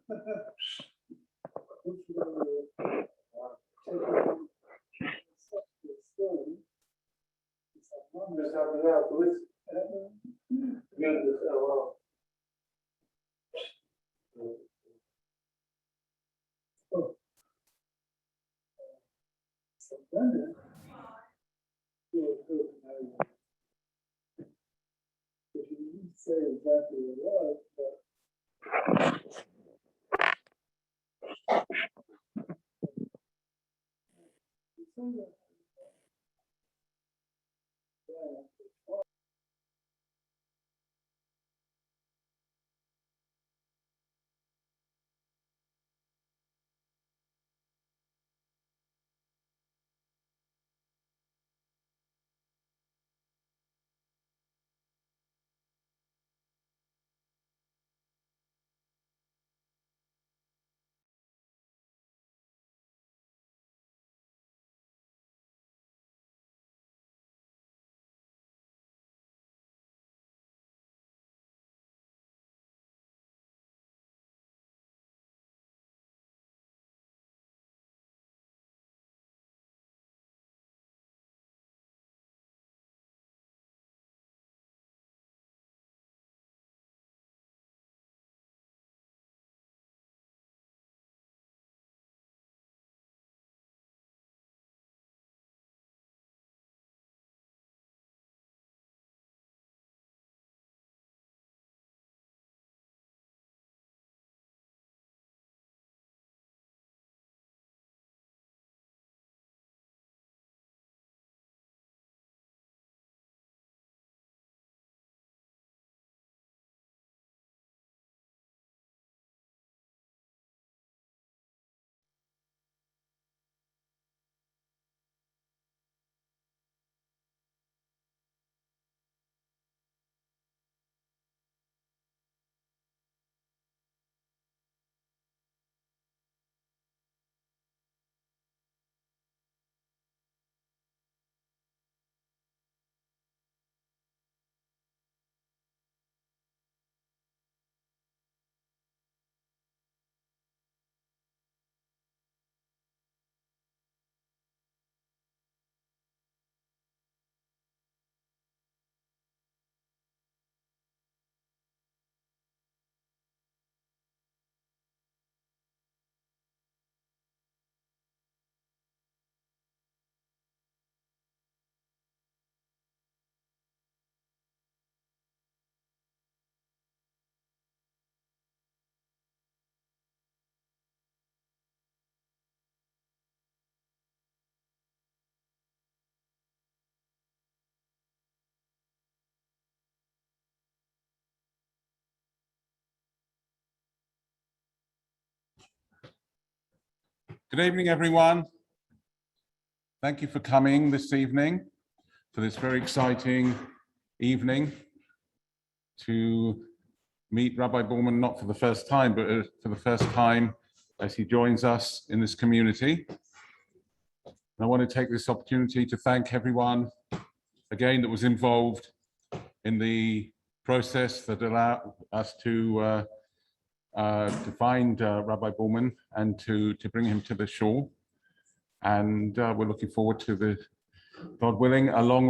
Say exactly what it was, but Good evening, everyone. Thank you for coming this evening for this very exciting evening to meet Rabbi Bulman, not for the first time, but for the first time as he joins us in this community. I want to take this opportunity to thank everyone again that was involved in the process that allowed us to find Rabbi Bulman and to bring him to the shore. And we're looking forward to the, God willing, a long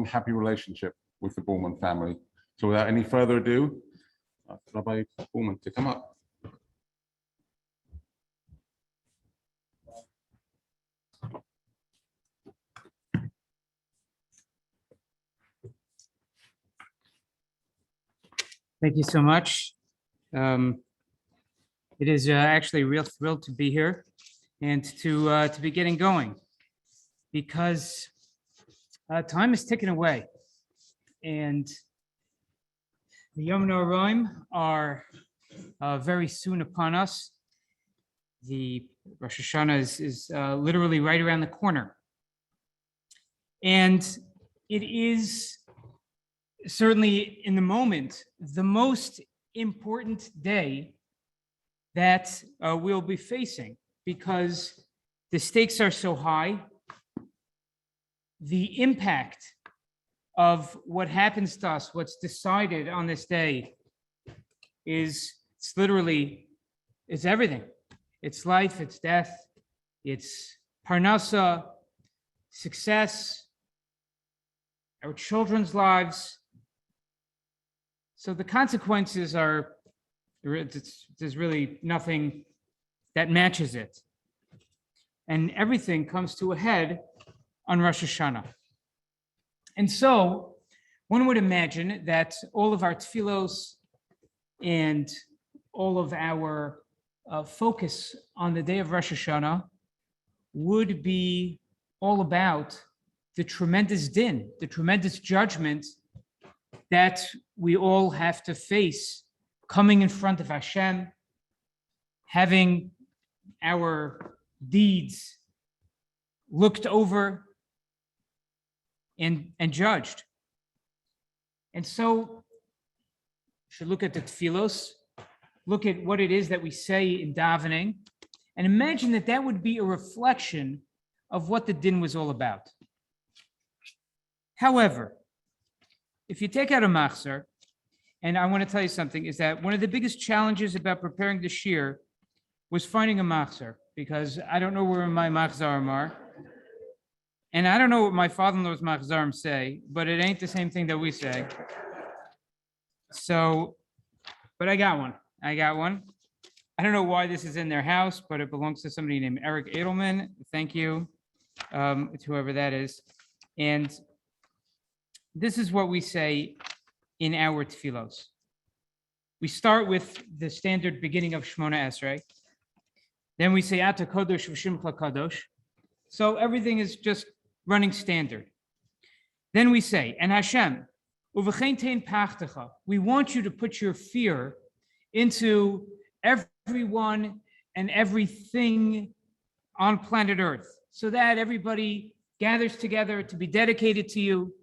happy relationship with the Bulman family. So without any further ado, Rabbi Bulman to come up. Thank you so much. It is actually a real thrill to be here and to be getting going, because time is ticking away, and the Yom Noraim are very soon upon us. The Rosh Hashana is literally right around the corner, and it is certainly in the moment the most important day that we'll be facing, because the stakes are so high. The impact of what happens to us, what's decided on this day, it's literally It's everything. It's life, it's death, it's parnasa, success, our children's lives. So the consequences are, there's really nothing that matches it. And everything comes to a head on Rosh Hashanah. And so one would imagine that all of our tefillos and all of our focus on the day of Rosh Hashanah would be all about the tremendous din, the tremendous judgment that we all have to face coming in front of Hashem, having our deeds looked over and judged. And so you should look at the tefillos, look at what it is that we say in davening, and imagine that that would be a reflection of what the din was all about. However, if you take out a machzor, and I want to tell you something, is that one of the biggest challenges about preparing the shiur was finding a machzor, because I don't know where my machzorim are, and I don't know what my father-in-law's machzorim say, but it ain't the same thing that we say. So, but I got one. I don't know why this is in their house, but it belongs to somebody named Eric Edelman. Thank you, to whoever that is. And this is what we say in our tefillos. We start with the standard beginning of Shmona Esrei. Then we say Ata Kodosh V'Shimcha Kadosh. So everything is just running standard. Then we say, and Hashem, U'v'chein tein pachtecha. We want you to put your fear into everyone and everything on planet Earth, so that everybody gathers together to be dedicated to you.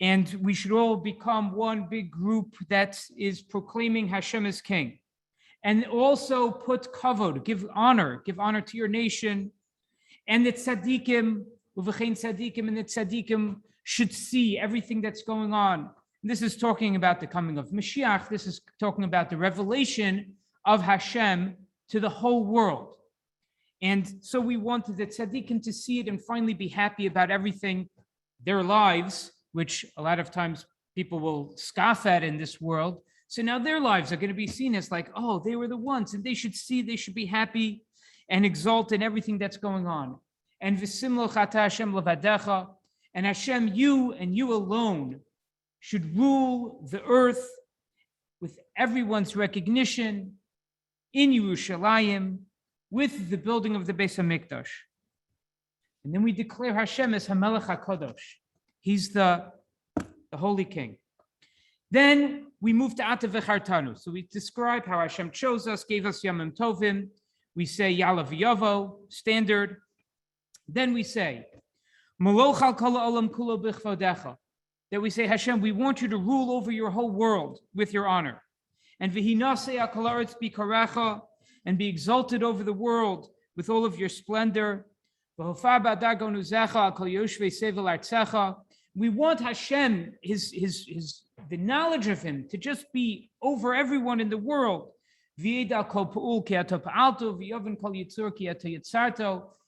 And we should all become one big group that is proclaiming Hashem as king. And also put kavod, give honor to your nation. And the tzaddikim, uvechein tzaddikim, and the tzaddikim should see everything that's going on. And this is talking about the coming of Mashiach. This is talking about the revelation of Hashem to the whole world. And so we wanted the tzaddikim to see it and finally be happy about everything, their lives, which a lot of times people will scoff at in this world. So now their lives are going to be seen as like, oh, they were the ones, and they should be happy and exult in everything that's going on. And v'simlo chata Hashem levadecha, and Hashem, you and you alone should rule the earth with everyone's recognition in Yerushalayim with the building of the Beis HaMikdash. And then we declare Hashem as HaMelech HaKadosh. He's the Holy King. Then we move to Ata V'Chartanu. So we describe how Hashem chose us, gave us Yamim Tovim. We say Yala V'Yavo, standard. Then we say, Molochal Kol Olam Kulo B'Chvodecha. That we say, Hashem, we want you to rule over your whole world with your honor. And V'Hinasei Kol Haaretz B'Karecha, and be exalted over the world with all of your splendor. V'Hofar B'Adar Gonuzecha Kol Yoshvei Sevel Artzecha. We want Hashem, the knowledge of him, to just be over everyone in the world.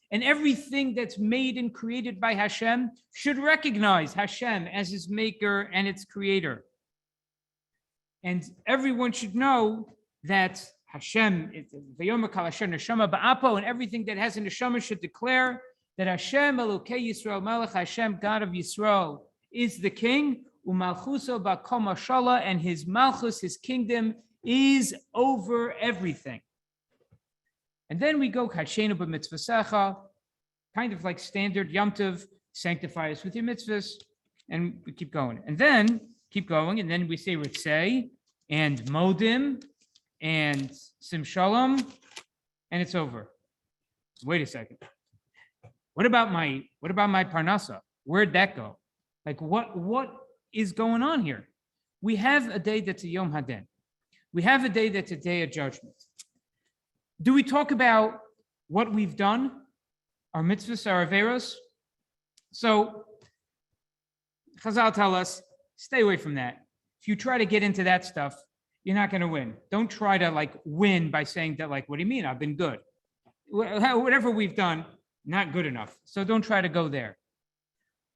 And everything that's made and created by Hashem should recognize Hashem as his maker and its creator. And everyone should know that Hashem, and everything that has a neshama should declare that Hashem Elokei Yisrael Melech, Hashem God of Yisrael, is the king, umalchuso b'kol mashala, and his malchus, his kingdom, is over everything. And then we go Kachenu b'mitzvasecha, kind of like standard Yom Tov, sanctify us with your mitzvahs, and we keep going. And then we say Ritzei and Modim and Sim Shalom, and it's over. Wait a second. What about my parnasa? Where'd that go? Like what is going on here? We have a day that's a Yom Hadin. We have a day that's a day of judgment. Do we talk about what we've done? Our mitzvahs, our averos? So Chazal tell us, stay away from that. If you try to get into that stuff, you're not going to win. Don't try to like win by saying that, like, what do you mean? I've been good. Whatever we've done, not good enough. So don't try to go there.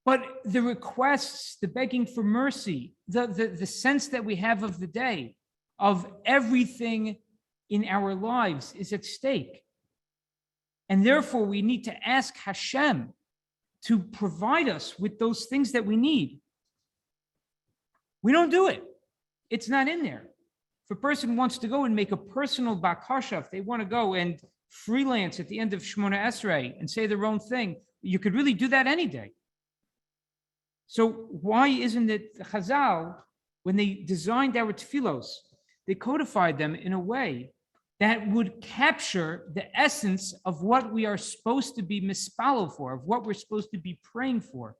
But the requests, the begging for mercy, the sense that we have of the day, of everything in our lives is at stake. And therefore, we need to ask Hashem to provide us with those things that we need. We don't do it. It's not in there. If a person wants to go and make a personal bakasha, if they want to go and freelance at the end of Shemona Esrei and say their own thing, you could really do that any day. So why isn't it Chazal, when they designed our tefillos, they codified them in a way that would capture the essence of what we are supposed to be mispalo for, of what we're supposed to be praying for.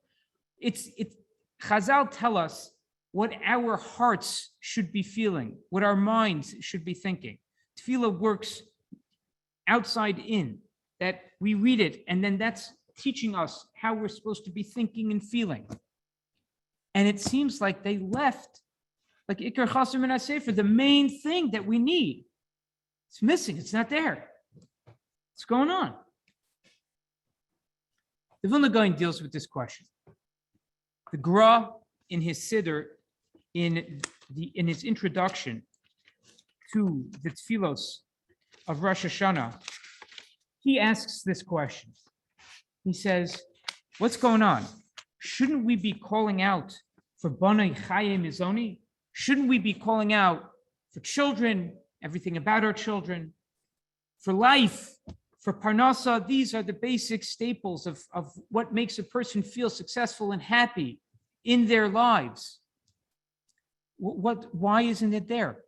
Chazal tell us what our hearts should be feeling, what our minds should be thinking. Tefillah works outside in, that we read it, and then that's teaching us how we're supposed to be thinking and feeling. And it seems like they left, like Ikar Chasim and Sefer, the main thing that we need. It's missing. It's not there. What's going on? The Vilna Gaon deals with this question. The Gra, in his Siddur, in his introduction to the Tefillos of Rosh Hashana, he asks this question. He says, what's going on? Shouldn't we be calling out for Banai Chaye Mizoni? Shouldn't we be calling out for children, everything about our children, for life, for Parnasa? These are the basic staples of what makes a person feel successful and happy in their lives. Why isn't it there?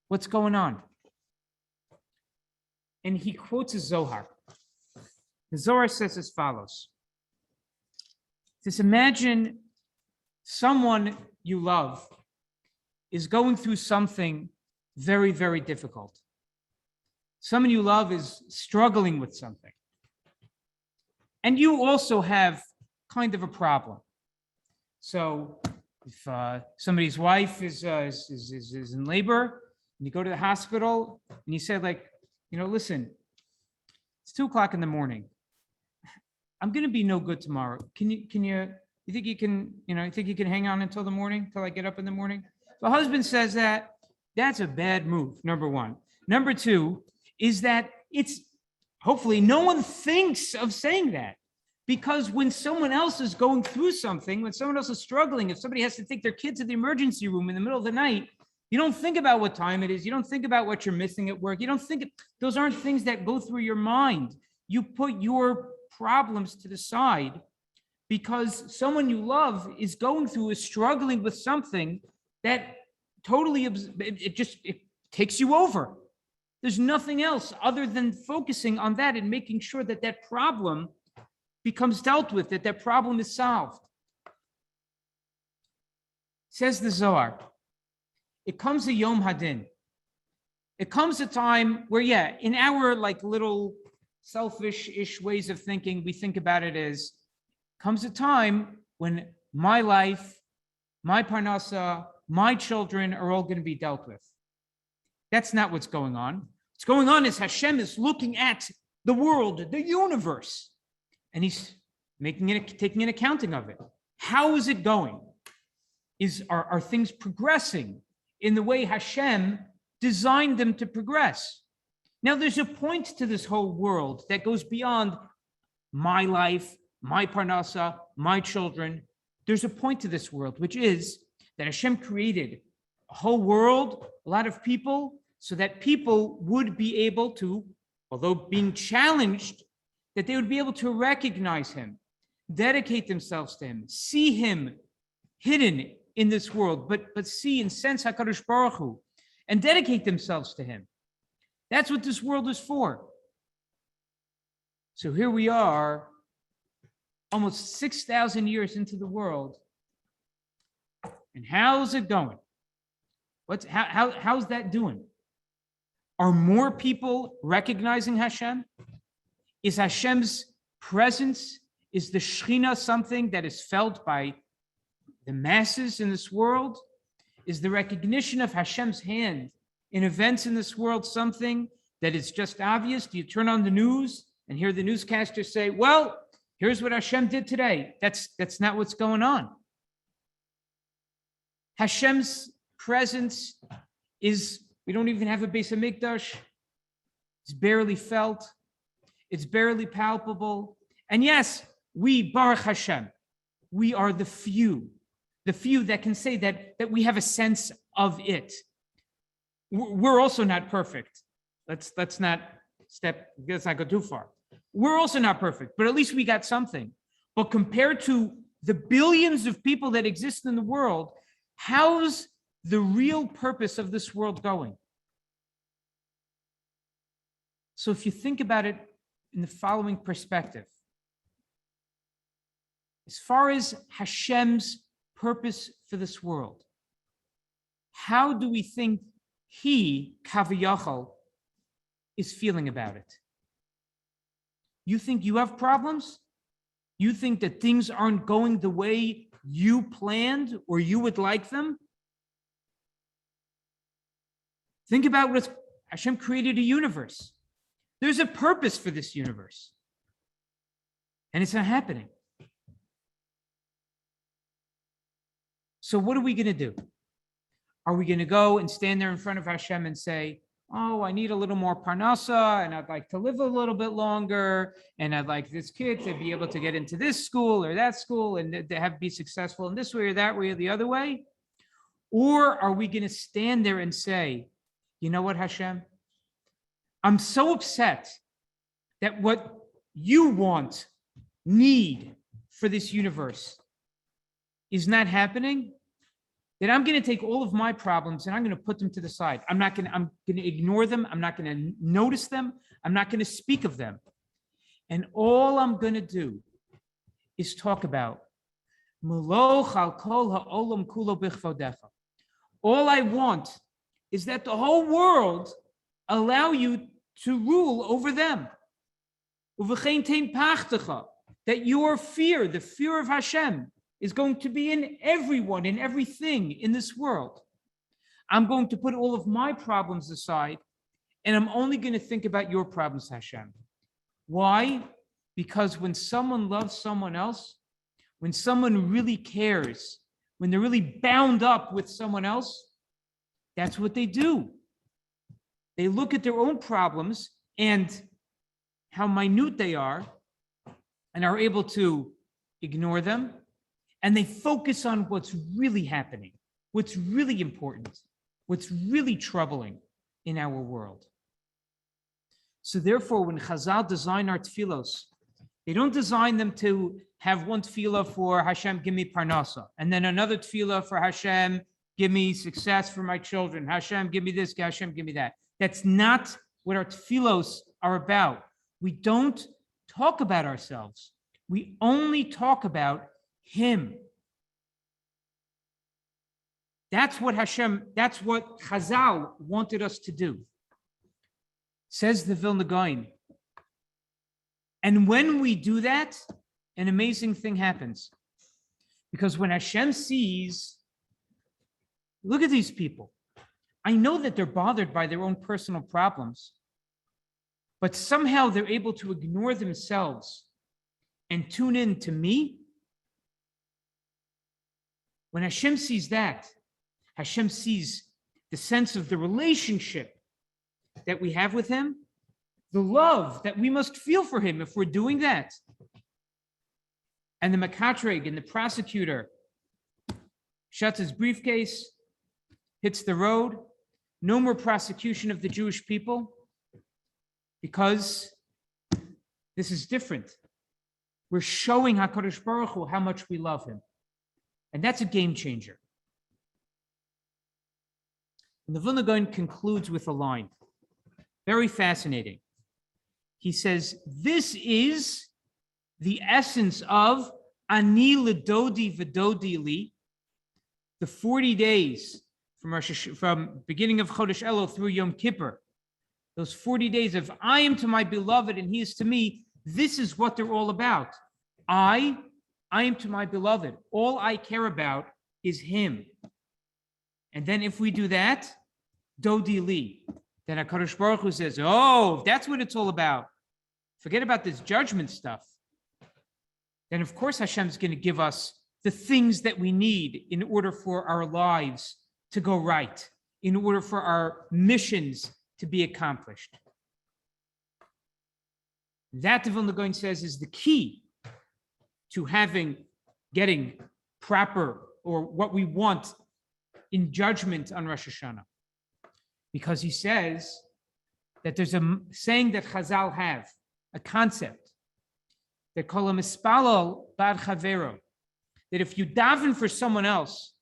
What's going on? And he quotes a Zohar. The Zohar says as follows. Just imagine someone you love is going through something very, very difficult. Someone you love is struggling with something. And you also have kind of a problem. So if somebody's wife is in labor, and you go to the hospital, and you say, like, listen, it's 2:00 in the morning. I'm going to be no good tomorrow. You think you can hang on until the morning, till I get up in the morning? The husband says that's a bad move, number one. Number two is that it's, hopefully no one thinks of saying that, because when someone else is going through something, when someone else is struggling, if somebody has to take their kid to the emergency room in the middle of the night, you don't think about what time it is. You don't think about what you're missing at work. You don't think, those aren't things that go through your mind. You put your problems to the side because someone you love is going through, is struggling with something that totally, it takes you over. There's nothing else other than focusing on that and making sure that that problem becomes dealt with, that problem is solved. Says the Zohar, it comes a Yom Hadin. It comes a time where, in our like little selfish-ish ways of thinking, we think about it as, comes a time when my life, my parnasa, my children are all going to be dealt with. That's not what's going on. What's going on is Hashem is looking at the world, the universe, and he's taking an accounting of it. How is it going? Are things progressing in the way Hashem designed them to progress? Now, there's a point to this whole world that goes beyond my life, my parnasa, my children. There's a point to this world, which is that Hashem created a whole world, a lot of people, so that people would be able to, although being challenged, that they would be able to recognize him, dedicate themselves to him, see him hidden in this world, but see and sense HaKadosh Baruch Hu, and dedicate themselves to him. That's what this world is for. So here we are, almost 6,000 years into the world. And how's it going? How's that doing? Are more people recognizing Hashem? Is Hashem's presence, is the Shekhinah something that is felt by the masses in this world? Is the recognition of Hashem's hand in events in this world something that is just obvious? Do you turn on the news and hear the newscaster say, well, here's what Hashem did today? That's not what's going on. Hashem's presence is, we don't even have a Beis HaMikdash. It's barely felt. It's barely palpable. And yes, we, Baruch Hashem, we are the few that can say that we have a sense of it. We're also not perfect. Let's not go too far. We're also not perfect, but at least we got something. But compared to the billions of people that exist in the world, how's the real purpose of this world going? So if you think about it in the following perspective, as far as Hashem's purpose for this world, how do we think he, Kaviyachal, is feeling about it? You think you have problems? You think that things aren't going the way you planned or you would like them? Think about what Hashem created a universe. There's a purpose for this universe. And it's not happening. So what are we going to do? Are we going to go and stand there in front of Hashem and say, oh, I need a little more parnasa, and I'd like to live a little bit longer, and I'd like this kid to be able to get into this school or that school and to be successful in this way or that way or the other way? Or are we going to stand there and say, you know what, Hashem? I'm so upset that what you want, need for this universe is not happening, that I'm going to take all of my problems and I'm going to put them to the side. I'm going to ignore them. I'm not going to notice them. I'm not going to speak of them. And all I'm going to do is talk about all I want is that the whole world allow you to rule over them. That your fear, the fear of Hashem, is going to be in everyone, in everything in this world. I'm going to put all of my problems aside, and I'm only going to think about your problems, Hashem. Why? Because when someone loves someone else, when someone really cares, when they're really bound up with someone else, that's what they do. They look at their own problems and how minute they are and are able to ignore them. And they focus on what's really happening, what's really important, what's really troubling in our world. So therefore, when Chazal design our tefillos, they don't design them to have one tefillah for Hashem, give me parnasa, and then another tefillah for Hashem, give me success for my children. Hashem, give me this, Hashem, give me that. That's not what our tefillos are about. We don't talk about ourselves. We only talk about Him. That's what Chazal wanted us to do. Says the Vilna Gaon. And when we do that, an amazing thing happens. Because when Hashem sees, look at these people. I know that they're bothered by their own personal problems, but somehow they're able to ignore themselves and tune in to me. When Hashem sees that, Hashem sees the sense of the relationship that we have with Him, the love that we must feel for Him if we're doing that. And the makatreg and the prosecutor shuts his briefcase, hits the road, no more prosecution of the Jewish people, because this is different. We're showing HaKadosh Baruch Hu how much we love Him. And that's a game changer. And the Vilna Gaon concludes with a line, very fascinating. He says, this is the essence of Ani L'Dodi V'Dodi Li, the 40 days from beginning of Chodesh Elul through Yom Kippur, those 40 days of I am to my beloved and He is to me, this is what they're all about. I am to my beloved. All I care about is Him. And then if we do that, Dodi Li. Then HaKadosh Baruch Hu says, oh, that's what it's all about. Forget about this judgment stuff. Then, of course, Hashem's going to give us the things that we need in order for our lives to go right, in order for our missions to be accomplished. That, the Vilna Gaon says, is the key to getting proper or what we want in judgment on Rosh Hashanah. Because he says that there's a saying that Chazal have, a concept, that kol mispalal bar chavero, that if you daven for someone else,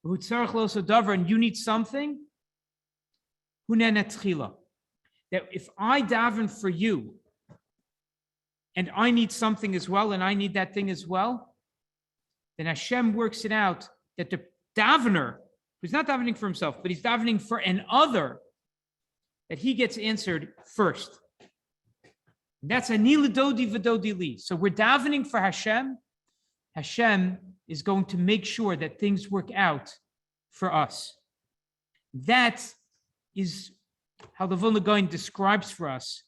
and you need something, that if I daven for you, and I need something as well, and I need that thing as well, then Hashem works it out that the davener, who's not davening for himself, but he's davening for an other, that he gets answered first. And that's anila dodi v'dodi li. So we're davening for Hashem. Hashem is going to make sure that things work out for us. That is how the Vilna Gaon describes for us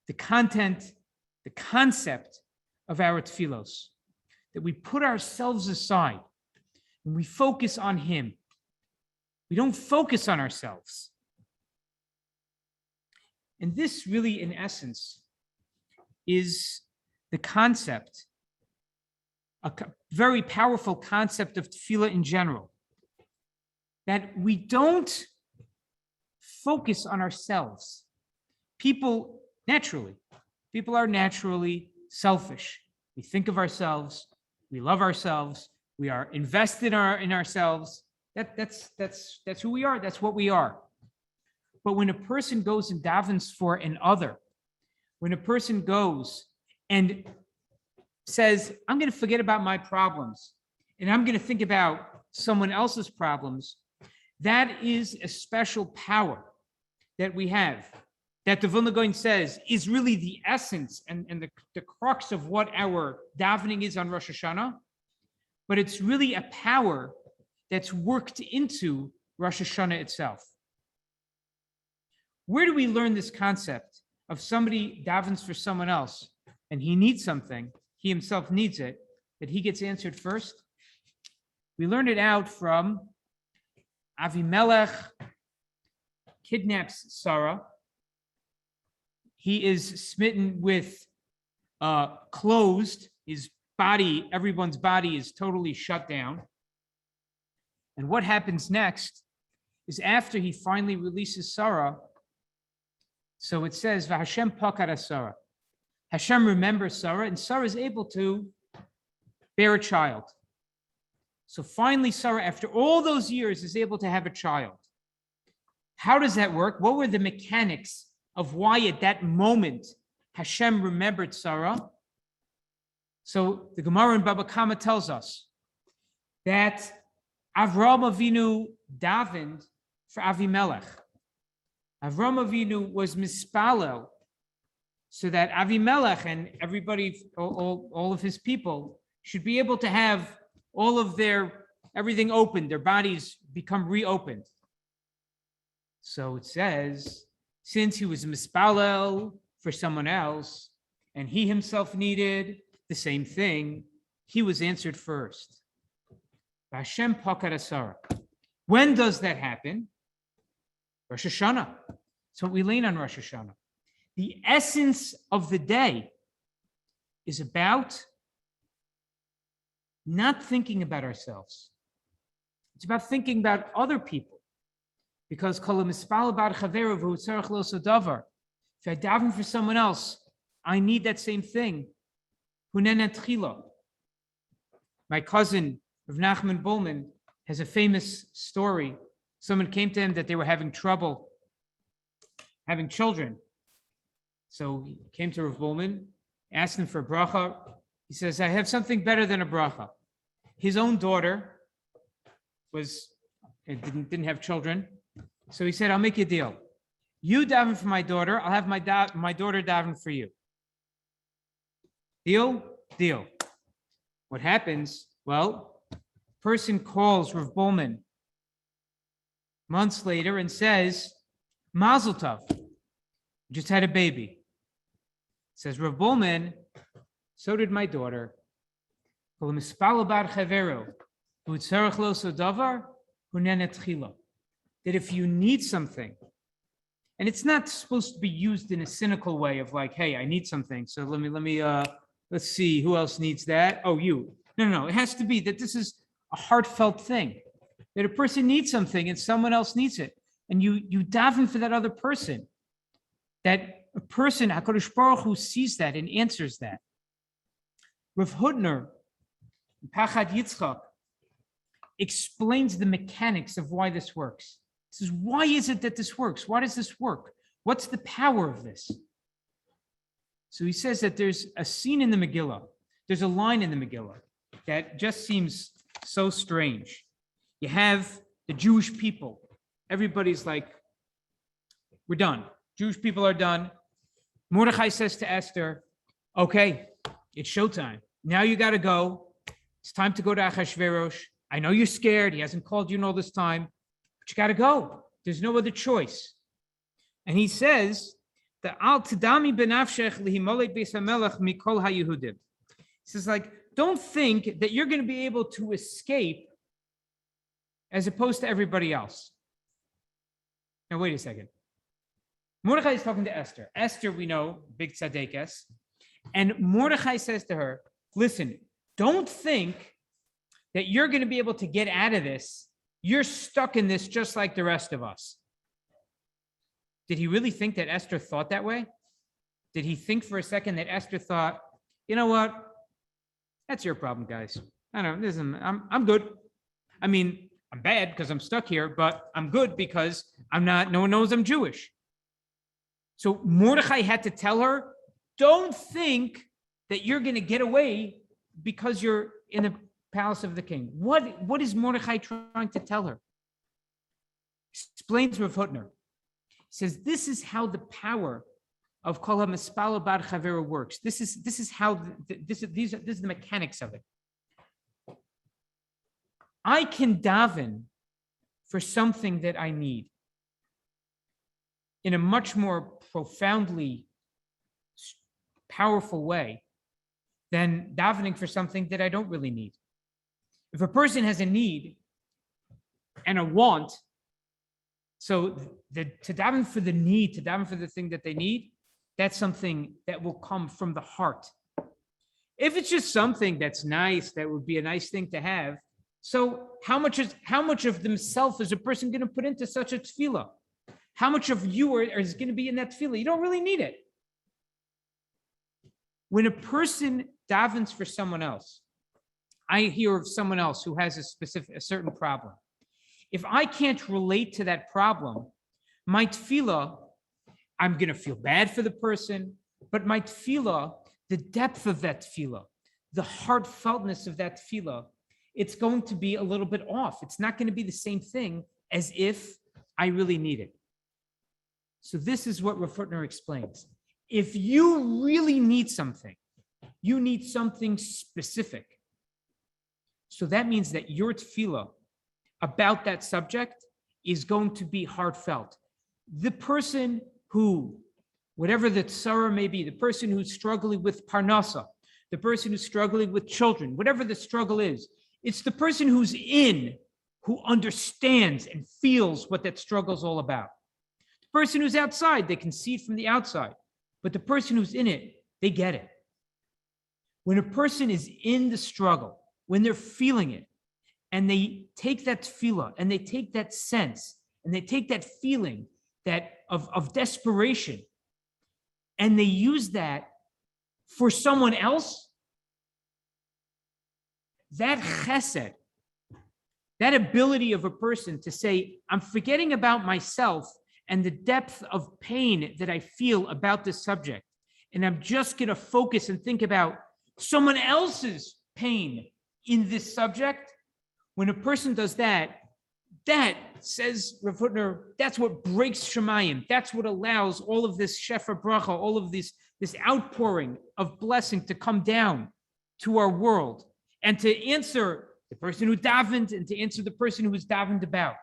the content, the concept of our Tefillos, that we put ourselves aside and we focus on Him. We don't focus on ourselves. And this really, in essence, is the concept, a very powerful concept of tefillah in general, that we don't focus on ourselves. People are naturally selfish. We think of ourselves, we love ourselves, we are invested in ourselves. That's who we are, that's what we are. But when a person goes and davens for an other, when a person goes and says, I'm going to forget about my problems and I'm going to think about someone else's problems, that is a special power that we have, that the Vilna Gaon says is really the essence and the crux of what our davening is on Rosh Hashanah, but it's really a power that's worked into Rosh Hashanah itself. Where do we learn this concept of somebody davens for someone else and he needs something, he himself needs it, that he gets answered first? We learned it out from Avimelech kidnaps Sarah. He is smitten with closed, his body, everyone's body is totally shut down. And what happens next is after he finally releases Sarah, so it says, Hashem pakara Sarah. Hashem remembers Sarah, and Sarah is able to bear a child. So finally, Sarah, after all those years, is able to have a child. How does that work? What were the mechanics of why at that moment Hashem remembered Sarah? So the Gemara in Baba Kama tells us that Avraham Avinu davened for Avimelech. Avraham Avinu was mispalel so that Avimelech and everybody, all of his people, should be able to have all of everything opened, their bodies become reopened. So it says, since he was mispalel for someone else, and he himself needed the same thing, he was answered first. Hashem pakar Sarah. When does that happen? Rosh Hashanah. So we lean on Rosh Hashanah. The essence of the day is about not thinking about ourselves. It's about thinking about other people. Because if I daven for someone else, I need that same thing. My cousin, Rav Nachman Bulman, has a famous story. Someone came to him that they were having trouble having children. So he came to Rav Bulman, asked him for a bracha. He says, I have something better than a bracha. His own daughter didn't have children. So he said, I'll make you a deal. You daven for my daughter, I'll have my daughter daven for you. Deal? Deal. What happens? Well, person calls Rav Bulman months later and says, Mazel Tov, just had a baby. Says Rav Bulman, so did my daughter. That if you need something, and it's not supposed to be used in a cynical way of like, hey, I need something, so let's see who else needs that. Oh, you. No, it has to be that this is a heartfelt thing, that a person needs something and someone else needs it, and you daven for that other person, that a person, HaKadosh Baruch Hu, sees that and answers that. Rav Hutner, Pachad Yitzchak, explains the mechanics of why this works. He says, why is it that this works? Why does this work? What's the power of this? So he says that there's a scene in the Megillah, there's a line in the Megillah that just seems so strange. You have the Jewish people. Everybody's like, we're done. Jewish people are done. Mordechai says to Esther, okay, it's showtime. Now you got to go. It's time to go to Achashverosh. I know you're scared. He hasn't called you in all this time, but you got to go. There's no other choice. And he says, "The al tidami benafshech lihimolek beis hamelech mikol haYehudim." He says, like, don't think that you're going to be able to escape as opposed to everybody else. Now, wait a second. Mordechai is talking to Esther. Esther, we know, big tzaddikas. And Mordechai says to her, listen, don't think that you're going to be able to get out of this. You're stuck in this just like the rest of us. Did he really think that Esther thought that way? Did he think for a second that Esther thought, you know what? That's your problem, guys. I don't know. I'm good. I mean, I'm bad because I'm stuck here, but I'm good because no one knows I'm Jewish. So Mordechai had to tell her, don't think that you're going to get away because you're in the palace of the king. What is Mordechai trying to tell her? Explains Rav Hutner. He says, this is how the power of Kol HaMispalo Bar Chavero works. This is the mechanics of it. I can daven for something that I need in a much more profoundly powerful way than davening for something that I don't really need. If a person has a need and a want, so to daven for the need, to daven for the thing that they need, that's something that will come from the heart. If it's just something that's nice, that would be a nice thing to have, so how much of themselves is a person going to put into such a tefillah? How much of you is going to be in that tefillah? You don't really need it. When a person davens for someone else, I hear of someone else who has a certain problem. If I can't relate to that problem, my tefillah, I'm going to feel bad for the person, but my tefillah, the depth of that tefillah, the heartfeltness of that tefillah, it's going to be a little bit off. It's not going to be the same thing as if I really need it. So this is what Rav Hutner explains. If you really need something, you need something specific. So that means that your tefillah about that subject is going to be heartfelt. The person who, whatever the tzara may be, the person who's struggling with parnasa, the person who's struggling with children, whatever the struggle is, it's the person who's who understands and feels what that struggle is all about. The person who's outside, they can see it from the outside, but the person who's in it, they get it. When a person is in the struggle, when they're feeling it, and they take that tefillah, and they take that sense, and they take that feeling that of desperation, and they use that for someone else, that chesed, that ability of a person to say, I'm forgetting about myself and the depth of pain that I feel about this subject, and I'm just going to focus and think about someone else's pain in this subject. When a person does that, that, says Rav Hutner, that's what breaks Shemayim. That's what allows all of this shefa bracha, all of this outpouring of blessing to come down to our world and to answer the person who davened and to answer the person who was davened about.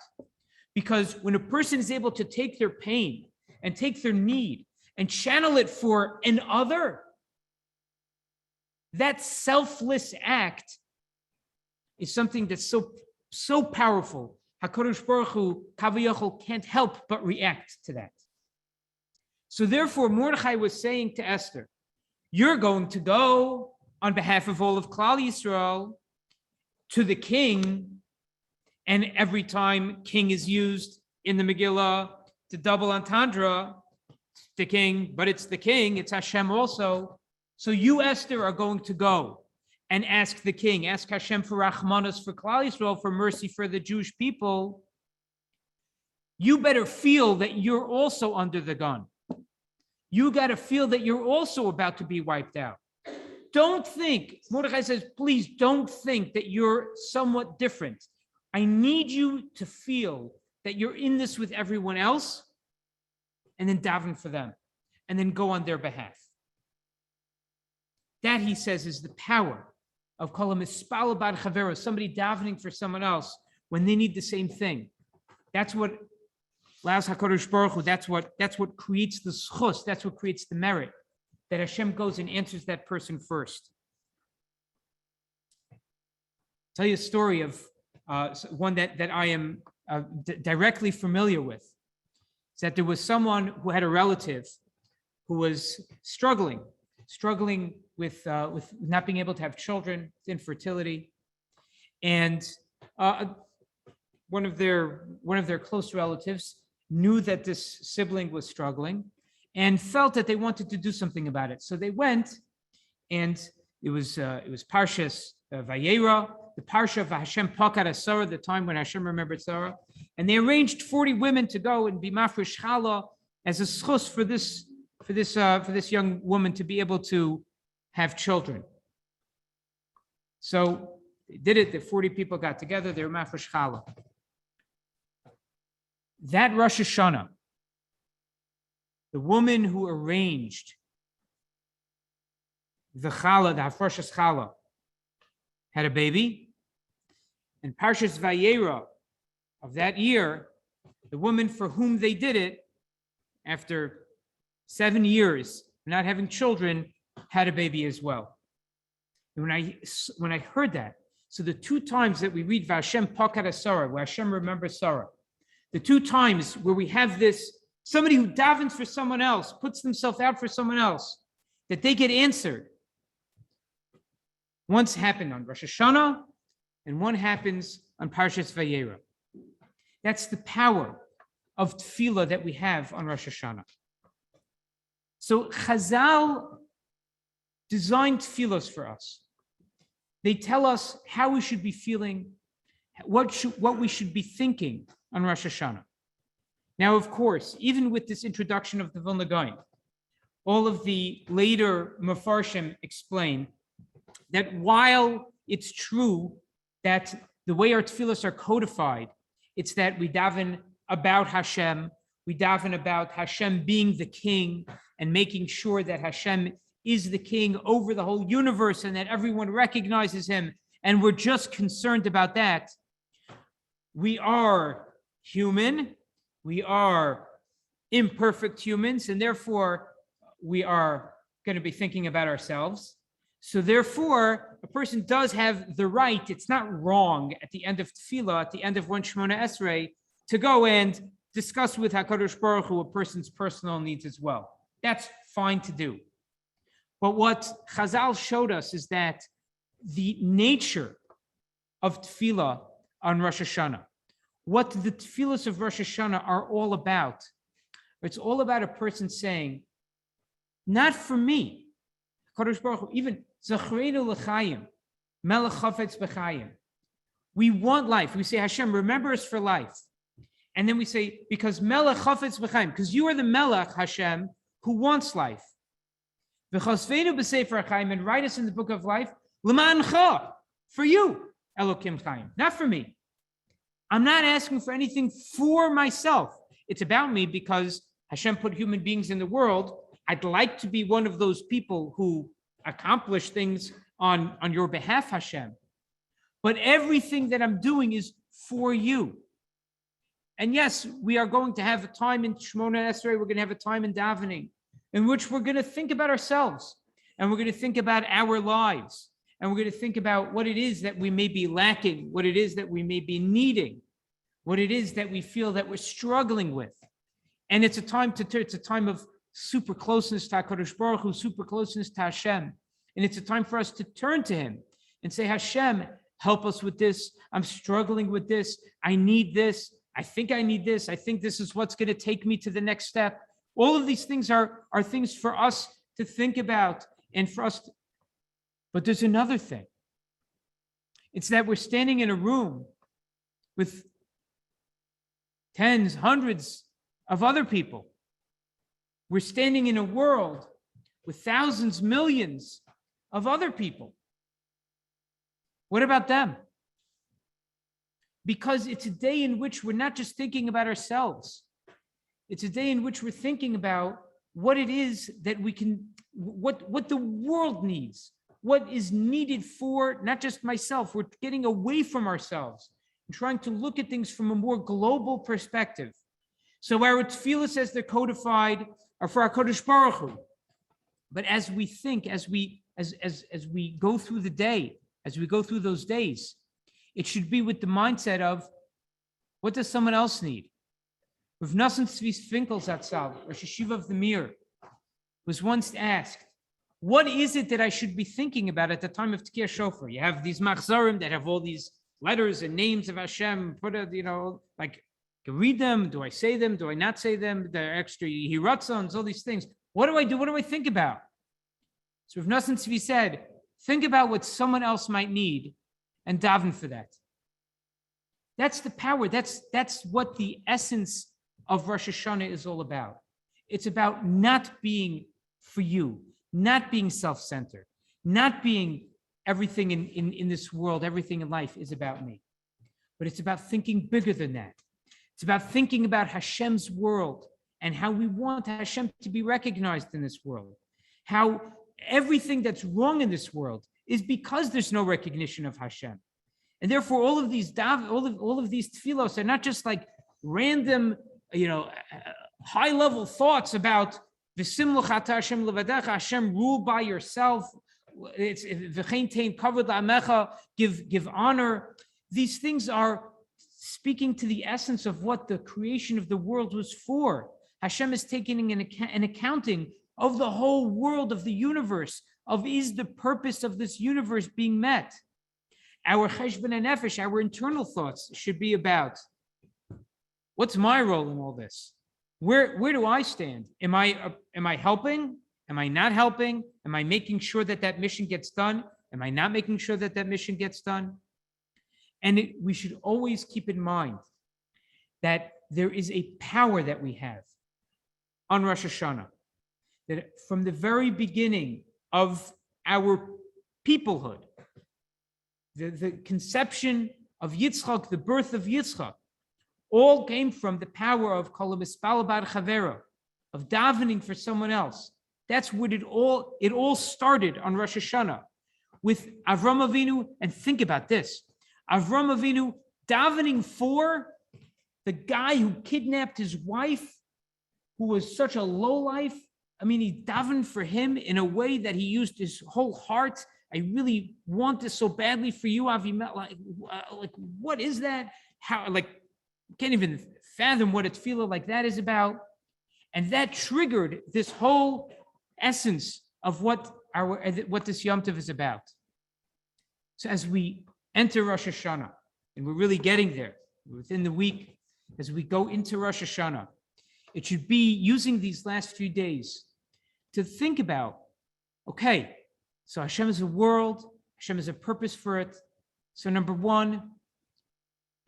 Because when a person is able to take their pain and take their need and channel it for an other, that selfless act is something that's so powerful. HaKadosh Baruch Hu, Kaviyachol, can't help but react to that. So therefore, Mordechai was saying to Esther, you're going to go on behalf of all of Klal Yisrael to the king, and every time king is used in the Megillah to double entendre, the king, but it's the king, it's Hashem also. So you, Esther, are going to go and ask the king, ask Hashem for Rachmanos for Klal Yisrael, for mercy for the Jewish people. You better feel that you're also under the gun. You got to feel that you're also about to be wiped out. Don't think, Mordechai says, please don't think that you're somewhat different. I need you to feel that you're in this with everyone else, and then daven for them, and then go on their behalf. That, he says, is the power of kol mispal bad chavero, somebody davening for someone else when they need the same thing. That's what allows HaKadosh Baruch Hu, that's what creates the schus, that's what creates the merit, that Hashem goes and answers that person first. I'll tell you a story of one that I am directly familiar with. Is that there was someone who had a relative who was struggling with not being able to have children, infertility, and one of their close relatives knew that this sibling was struggling and felt that they wanted to do something about it. So they went, and it was Parshas Vayera, the Parsha of Hashem Pakad Sarah, the time when Hashem remembered Sarah, and they arranged 40 women to go and be mafresh challah as a schus for this young woman to be able to have children. So they did it. The 40 people got together. They were mafresh challah. That Rosh Hashana, the woman who arranged the challah, the hafrashas challah, had a baby. And Parshas Vayera of that year, the woman for whom they did it, after 7 years not having children, had a baby as well. And when I heard that, so the two times that we read Vashem Pakad Sarah, where Hashem remembers Sarah, the two times where we have this, somebody who davens for someone else, puts themselves out for someone else, that they get answered. Once happened on Rosh Hashanah, and one happens on Parshas Vayera. That's the power of tefillah that we have on Rosh Hashanah. So Chazal designed tefillos for us. They tell us how we should be feeling, what we should be thinking on Rosh Hashanah. Now, of course, even with this introduction of the Vilna Gaon, all of the later Mefarshim explain that while it's true that the way our tefillos are codified, it's that we daven about Hashem, we daven about Hashem being the king and making sure that Hashem is the king over the whole universe and that everyone recognizes him, and we're just concerned about that. We are human, we are imperfect humans, and therefore we are going to be thinking about ourselves. So therefore, a person does have the right, it's not wrong at the end of tefillah, at the end of one Shemona Esrei, to go and discuss with HaKadosh Baruch Hu a person's personal needs as well. That's fine to do. But what Chazal showed us is that the nature of tefillah on Rosh Hashanah, what the tefillos of Rosh Hashanah are all about, it's all about a person saying, not for me, HaKadosh Baruch Hu, even Zachrenu l'chaim, Melech chafetz b'chaim. We want life. We say, Hashem, remember us for life. And then we say, because Melech chafetz b'chaim, because you are the Melech, Hashem, who wants life. V'chasvenu b'sefer chaim, and write us in the book of life, l'ma'ancha, for you, Elokim chaim, not for me. I'm not asking for anything for myself. It's about me because Hashem put human beings in the world. I'd like to be one of those people who accomplish things on your behalf, Hashem. But everything that I'm doing is for you. And yes, we are going to have a time in Shemona Esrei, we're going to have a time in davening, in which we're going to think about ourselves, and we're going to think about our lives, and we're going to think about what it is that we may be lacking, what it is that we may be needing, what it is that we feel that we're struggling with. And it's a time it's a time of super closeness to HaKadosh Baruch Hu, super closeness to Hashem. And it's a time for us to turn to him and say, Hashem, help us with this. I'm struggling with this. I need this. I think I need this. I think this is what's going to take me to the next step. All of these things are things for us to think about and for us. But there's another thing. It's that we're standing in a room with tens, hundreds of other people. We're standing in a world with thousands, millions of other people. What about them? Because it's a day in which we're not just thinking about ourselves. It's a day in which we're thinking about what it is that we can, what the world needs, what is needed for not just myself. We're getting away from ourselves and trying to look at things from a more global perspective. So our tefillos, as they're codified, are for our Kodesh Baruch Hu. But as we think, as we go through the day, as we go through those days, it should be with the mindset of, what does someone else need? Rav Nosson Tzvi Finkel Zatzal, Rosh Yeshiva of the Mir, was once asked, what is it that I should be thinking about at the time of Tkiyah Shofar? You have these machzarim that have all these letters and names of Hashem, like, read them. Do I say them? Do I not say them? The extra hiratzons, all these things. What do I do? What do I think about? So Rav Nosson Tzvi said, think about what someone else might need and daven for that. That's the power. That's what the essence of Rosh Hashanah is all about. It's about not being for you, not being self-centered, not being everything in this world, everything in life is about me. But it's about thinking bigger than that. It's about thinking about Hashem's world and how we want Hashem to be recognized in this world. How everything that's wrong in this world is because there's no recognition of Hashem. And therefore, all of these tefillos are not just like random, high-level thoughts about v'simluch ata Hashem levadecha, Hashem, rule by yourself. It's v'chein tein kavod la'amecha, give honor. These things are speaking to the essence of what the creation of the world was for. Hashem is taking an accounting of the whole world, of the universe, of is the purpose of this universe being met. Our cheshbon nefesh, our internal thoughts should be about, what's my role in all this? Where do I stand? Am I helping? Am I not helping? Am I making sure that mission gets done? Am I not making sure that mission gets done? And we should always keep in mind that there is a power that we have on Rosh Hashanah, that from the very beginning of our peoplehood, the conception of Yitzchak, the birth of Yitzchak, all came from the power of Kol Mispal Bar Chavero, of davening for someone else. That's what it all started on Rosh Hashanah with Avram Avinu. And think about this. Avram Avinu davening for the guy who kidnapped his wife, who was such a lowlife. I mean, he davened for him in a way that he used his whole heart. I really want this so badly for you, Avimelech. Like, what is that? How, can't even fathom what a tefillah like that is about. And that triggered this whole essence of what this Yom Tov is about. So as we enter Rosh Hashanah, and we're really getting there within the week, as we go into Rosh Hashanah, it should be using these last few days to think about, okay, so Hashem is a world, Hashem is a purpose for it. So number one,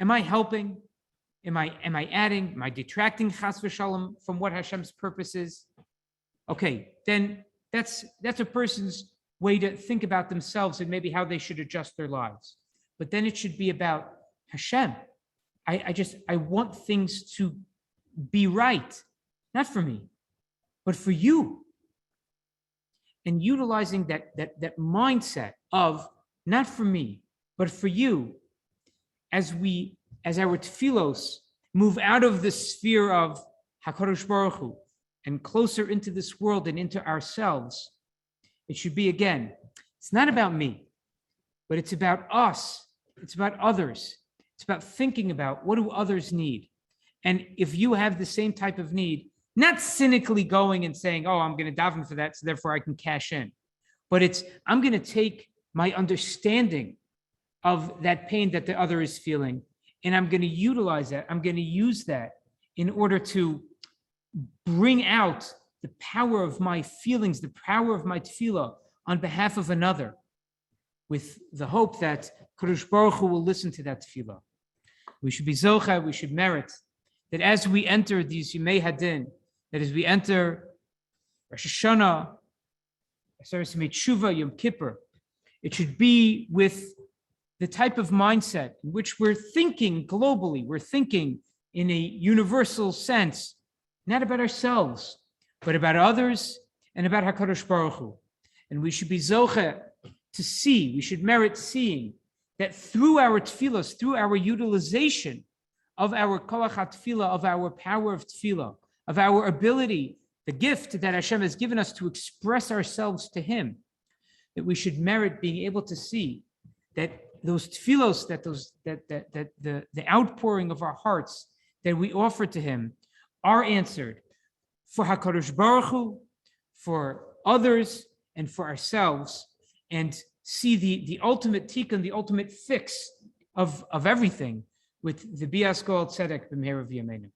am I helping? Am I adding? Am I detracting chas v'shalom from what Hashem's purpose is? Okay, then that's a person's way to think about themselves and maybe how they should adjust their lives. But then it should be about Hashem. I want things to be right, not for me, but for you. And utilizing that mindset of not for me, but for you, as our tefillos move out of the sphere of HaKadosh Baruch Hu and closer into this world and into ourselves, it should be, again, it's not about me, but it's about us. It's about others. It's about thinking about what do others need. And if you have the same type of need, not cynically going and saying, oh, I'm going to daven for that, so therefore I can cash in. But it's, I'm going to take my understanding of that pain that the other is feeling, and I'm going to utilize that. I'm going to use that in order to bring out the power of my feelings, the power of my tefillah on behalf of another, with the hope that Kadosh Baruch Hu will listen to that tefillah. We should be zocha, we should merit that as we enter these Yimei Hadin, that as we enter Rosh Hashana, Tshuva, Yom Kippur, it should be with the type of mindset in which we're thinking globally, we're thinking in a universal sense, not about ourselves, but about others and about HaKadosh Baruch Hu. And we should be zoche to see, we should merit seeing that through our tefillos, through our utilization of our koach tefillah, of our power of tefillah, of our ability, the gift that Hashem has given us to express ourselves to Him, that we should merit being able to see that those tefillos, that the outpouring of our hearts that we offer to Him are answered for HaKadosh Baruch Hu, for others, and for ourselves, and see the ultimate tikkun, the ultimate fix of everything with the Bias Kol Tzedek B'meir of Yameinu.